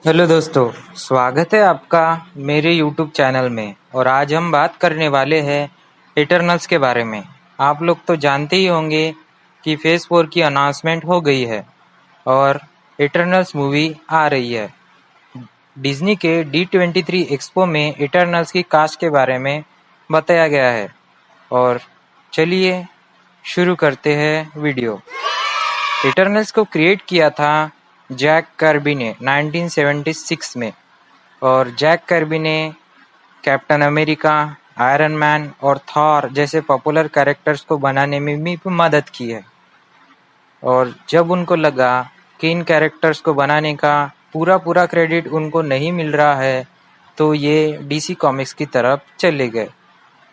Hello दोस्तों, स्वागत है आपका मेरे यूट्यूब चैनल में। और आज हम बात करने वाले हैं इटर्नल्स के बारे में। आप लोग तो जानते ही होंगे कि फेज़ 4 की अनाउंसमेंट हो गई है और इटर्नल्स मूवी आ रही है। डिज्नी के D23 एक्सपो में इटर्नल्स की कास्ट के बारे में बताया गया है। और चलिए शुरू करते हैं वीडियो। इटर्नल्स को क्रिएट किया था जैक कर्बी ने 1976 में। और जैक कर्बी ने कैप्टन अमेरिका, आयरन मैन और थॉर जैसे पॉपुलर कैरेक्टर्स को बनाने में भी मदद की है। और जब उनको लगा कि इन कैरेक्टर्स को बनाने का पूरा क्रेडिट उनको नहीं मिल रहा है, तो ये डीसी कॉमिक्स की तरफ चले गए।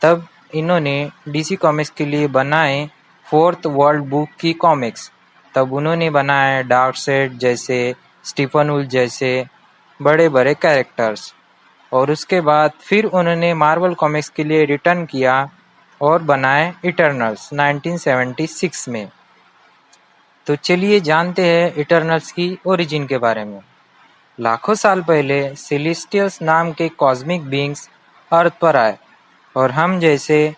तब इन्होंने डीसी कॉमिक्स के लिए बनाए फोर्थ वर्ल्ड बुक की कॉमिक्स। तब उन्होंने बनाए डार्कसेड जैसे, स्टीफन वुल जैसे बड़े कैरेक्टर्स। और उसके बाद फिर उन्होंने मार्वल कॉमिक्स के लिए रिटर्न किया और बनाए इटर्नल्स 1976 में। तो चलिए जानते हैं इटर्नल्स की ओरिजिन के बारे में। लाखों साल पहले सेलेस्टियल्स नाम के कॉस्मिक बीइंग्स अर्थ पर आए और हम जैसे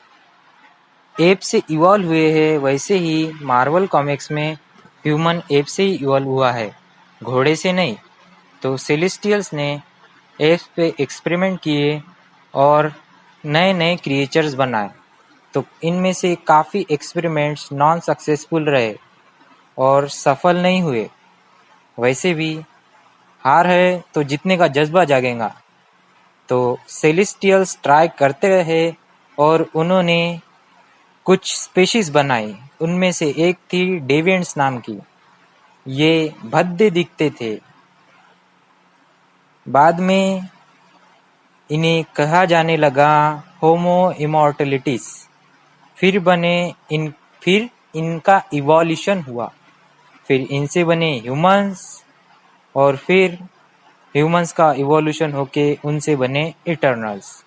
एप से इवॉल्व हुए हैं, वैसे ही मार्वल कॉमिक्स में ह्यूमन एप से ही इवॉल्व हुआ है, घोड़े से नहीं। तो सेलेस्टियल्स ने एप्स पे एक्सपेरिमेंट किए और नए क्रिएचर्स बनाए। तो इनमें से काफ़ी एक्सपेरिमेंट्स नॉन सक्सेसफुल रहे और सफल नहीं हुए। वैसे भी हार है तो जीतने का जज्बा जागेगा। तो सेलेस्टियल्स ट्राई करते रहे और उन्होंने कुछ स्पीशीज बनाई। उनमें से एक थी डेविएंट्स नाम की। ये भद्दे दिखते थे। बाद में इन्हें कहा जाने लगा होमो इमॉर्टलिटीज। फिर इनका इवोल्यूशन हुआ। फिर इनसे बने ह्यूमंस और फिर ह्यूमंस का इवोल्यूशन होके उनसे बने इटर्नल्स।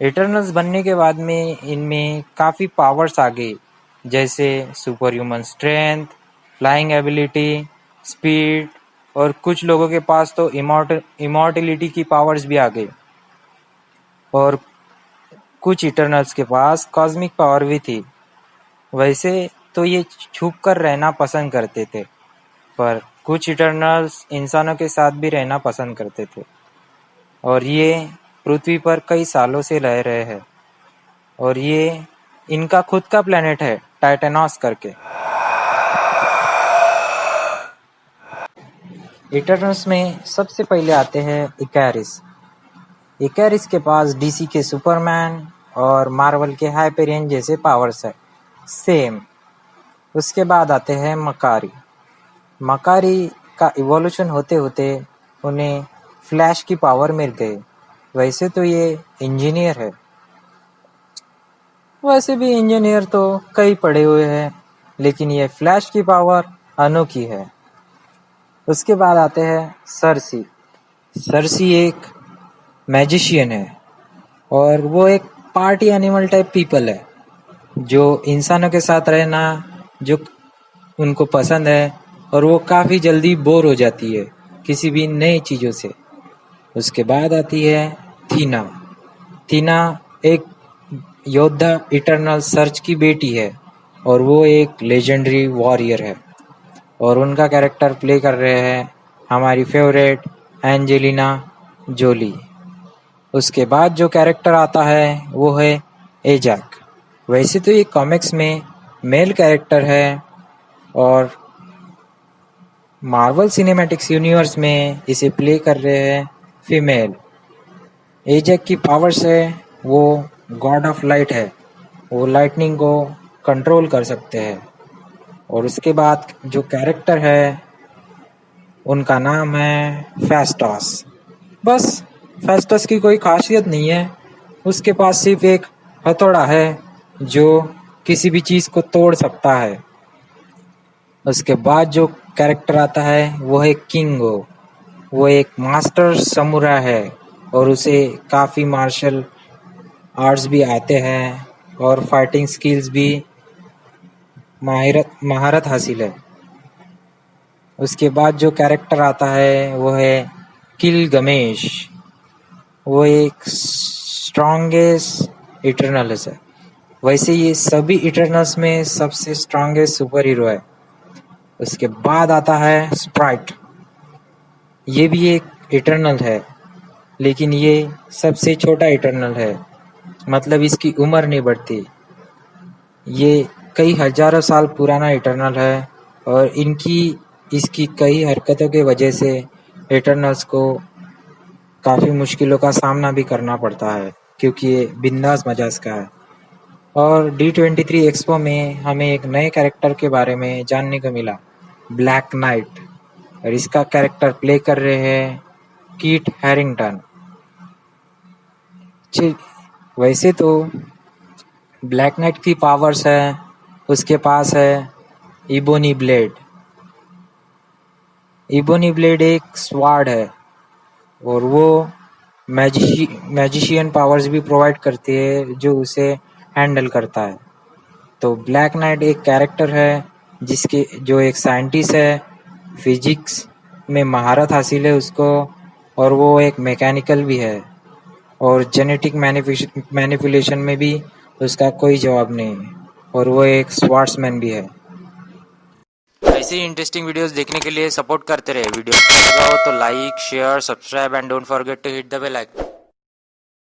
इटर्नल्स बनने के बाद में इनमें काफ़ी पावर्स आ गई, जैसे super human strength, flying ability, speed और कुछ लोगों के पास तो इमॉर्टलिटी की पावर्स भी आ गई। और कुछ इटर्नल्स के पास कॉस्मिक पावर भी थी। वैसे तो ये छुप कर रहना पसंद करते थे, पर कुछ इटर्नल्स इंसानों के साथ भी रहना पसंद करते थे। और ये पृथ्वी पर कई सालों से रह रहे हैं। और ये इनका खुद का प्लेनेट है टाइटेनॉस करके। इटर्नल्स में सबसे पहले आते हैं इकैरिस। इकैरिस के पास डीसी के सुपरमैन और मार्वल के हाइपेरियन जैसे पावर्स है सेम। उसके बाद आते हैं मकारी। मकारी का इवोल्यूशन होते होते उन्हें फ्लैश की पावर मिल गई। वैसे तो ये इंजीनियर है। वैसे भी इंजीनियर तो कई पढ़े हुए हैं, लेकिन ये फ्लैश की पावर अनोखी है। उसके बाद आते हैं सर्सी। सर्सी एक मैजिशियन है और वो एक पार्टी एनिमल टाइप पीपल है, जो इंसानों के साथ रहना जो उनको पसंद है। और वो काफ़ी जल्दी बोर हो जाती है किसी भी नई चीज़ों से। उसके बाद आती है थीना। थीना एक योद्धा इटर्नल सर्च की बेटी है और वो एक लेजेंडरी वॉरियर है। और उनका कैरेक्टर प्ले कर रहे हैं हमारी फेवरेट एंजेलिना जोली। उसके बाद जो कैरेक्टर आता है वो है एजैक। वैसे तो ये कॉमिक्स में मेल कैरेक्टर है और मार्वल सिनेमैटिक्स यूनिवर्स में इसे प्ले कर रहे हैं फीमेल। एजैक की पावर्स है वो गॉड ऑफ लाइट है, वो लाइटनिंग को कंट्रोल कर सकते हैं। और उसके बाद जो कैरेक्टर है उनका नाम है फेस्टॉस। बस फेस्टॉस की कोई खासियत नहीं है, उसके पास सिर्फ एक हथौड़ा है जो किसी भी चीज़ को तोड़ सकता है। उसके बाद जो कैरेक्टर आता है वो है किंगो। वो एक मास्टर समुराई है और उसे काफ़ी मार्शल आर्ट्स भी आते हैं और फाइटिंग स्किल्स भी महारत हासिल है। उसके बाद जो कैरेक्टर आता है वो है किलगमेश, वो एक स्ट्रॉन्गेस्ट इटरनल्स है। वैसे ये सभी इटरनल्स में सबसे स्ट्रॉन्गेस्ट सुपर हीरो है। उसके बाद आता है स्प्राइट, ये भी एक इटरनल है, लेकिन ये सबसे छोटा इटरनल है, मतलब इसकी उम्र नहीं बढ़ती। ये कई हजारों साल पुराना इटरनल है और इसकी कई हरकतों की वजह से इटरनल्स को काफ़ी मुश्किलों का सामना भी करना पड़ता है, क्योंकि ये बिंदास मजाज का है। और D23 एक्सपो में हमें एक नए कैरेक्टर के बारे में जानने को मिला, ब्लैक नाइट, और इसका कैरेक्टर प्ले कर रहे हैं कीट हैरिंगटन। वैसे तो ब्लैक नाइट की पावर्स है, उसके पास है इबोनी ब्लेड। इबोनी ब्लेड एक स्वार्ड है और वो मैजिशियन पावर्स भी प्रोवाइड करती है जो उसे हैंडल करता है। तो ब्लैक नाइट एक कैरेक्टर है जो एक साइंटिस्ट है, फिजिक्स में महारत हासिल है उसको, और वो एक मैकेनिकल भी है, और जेनेटिक मैनिपुलेशन में भी उसका कोई जवाब नहीं है, और वो एक स्वॉर्ड्समैन भी है। ऐसे ही इंटरेस्टिंग वीडियोस देखने के लिए सपोर्ट करते रहे। वीडियो अच्छा लगा हो तो like, share, subscribe and don't forget to hit the bell icon.